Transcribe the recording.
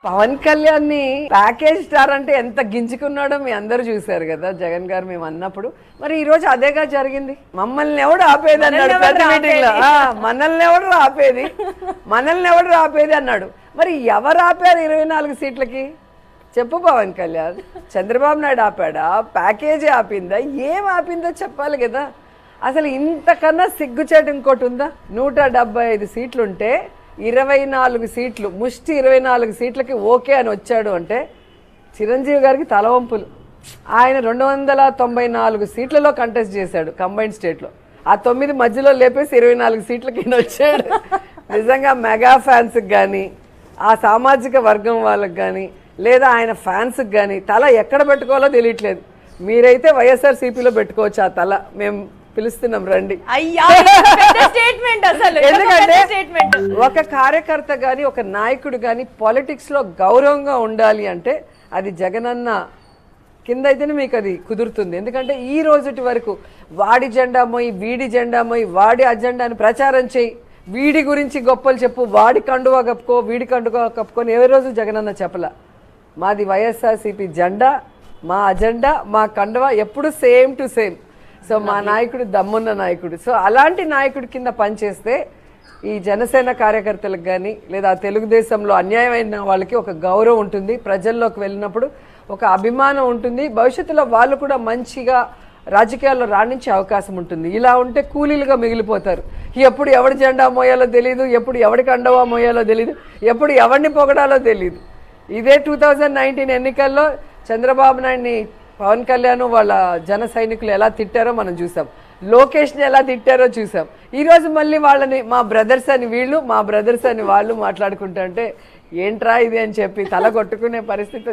పవన్ కళ్యాణ్ ని package star అంటే ఎంత గింజుకున్నాడో మీ అందరూ చూశారు కదా జగన్ గారు మేము అన్నప్పుడు. మరి ఈ రోజు అదేగా జరిగింది. మమ్మల్ని ఎవడు ఆపేది అన్నాడు ప్రతి మీటింగ్ లో. మనల్ని ఎవడు ఆపేది అన్నాడు. మరి ఎవరు ఆపారు 24 సీట్లకి చెప్పు పవన్ కళ్యాణ్? చంద్రబాబు నాయుడు ఆపాడా? ప్యాకేజీ ఆపిందా? ఏం ఆపిందో చెప్పాలి కదా. అసలు ఇంతకన్నా సిగ్గుచేటు ఇంకోటి ఉందా? 175 సీట్లుంటే 24 సీట్లు, ముష్టి 24 సీట్లకి ఓకే అని వచ్చాడు అంటే చిరంజీవి గారికి తలవంపులు. ఆయన 294 సీట్లలో కంటెస్ట్ చేశాడు కంబైన్డ్ స్టేట్లో. ఆ 9 మధ్యలో లేపేసి 24 సీట్లకి వచ్చాడు. నిజంగా మెగా ఫ్యాన్స్కి కానీ, ఆ సామాజిక వర్గం వాళ్ళకి కానీ, లేదా ఆయన ఫ్యాన్స్కి కానీ తల ఎక్కడ పెట్టుకోవాలో తెలియట్లేదు. మీరైతే వైఎస్ఆర్సీపీలో పెట్టుకోవచ్చు ఆ తల. మేము పిలుస్తున్నాం రండి. ఎందుకంటే ఒక కార్యకర్త గాని ఒక నాయకుడు గాని పాలిటిక్స్ లో గౌరవంగా ఉండాలి అంటే అది జగనన్న కింద అయితేనే మీకు అది కుదురుతుంది. ఎందుకంటే ఈ రోజుటి వరకు వాడి జెండా మోయి, వీడి జెండా మోయి, వాడి అజెండాని ప్రచారం చేయి, వీడి గురించి గొప్పలు చెప్పు, వాడి కండువా కప్పుకో, వీడి కండువా కప్పుకొని ఏ రోజు జగనన్న చెప్పలా. మాది వైఎస్ఆర్సీపీ జెండా, మా అజెండా, మా కండువా ఎప్పుడు సేమ్ టు సేమ్. సో మా నాయకుడు దమ్మున్న నాయకుడు. సో అలాంటి నాయకుడి కింద పనిచేస్తే ఈ జనసేన కార్యకర్తలకు కానీ లేదా తెలుగుదేశంలో అన్యాయమైన వాళ్ళకి ఒక గౌరవం ఉంటుంది. ప్రజల్లోకి వెళ్ళినప్పుడు ఒక అభిమానం ఉంటుంది. భవిష్యత్తులో వాళ్ళు కూడా మంచిగా రాజకీయాల్లో రాణించే అవకాశం ఉంటుంది. ఇలా ఉంటే కూలీలుగా మిగిలిపోతారు. ఎప్పుడు ఎవడి జెండా మోయాలో తెలియదు, ఎప్పుడు ఎవడికి అండవా మోయాలో తెలియదు, ఎప్పుడు ఎవరిని పొగడాలో తెలియదు. ఇదే 2019 ఎన్నికల్లో చంద్రబాబు నాయుడిని పవన్ కళ్యాణ్ వాళ్ళ జన సైనికులు ఎలా తిట్టారో మనం చూసాం. లోకేష్ని ఎలా తిట్టారో చూసాం. ఈరోజు మళ్ళీ వాళ్ళని మా బ్రదర్స్ అని వీళ్ళు, మా బ్రదర్స్ అని వాళ్ళు మాట్లాడుకుంటుంటే ఏంట్రా ఇది అని చెప్పి తల కొట్టుకునే పరిస్థితి.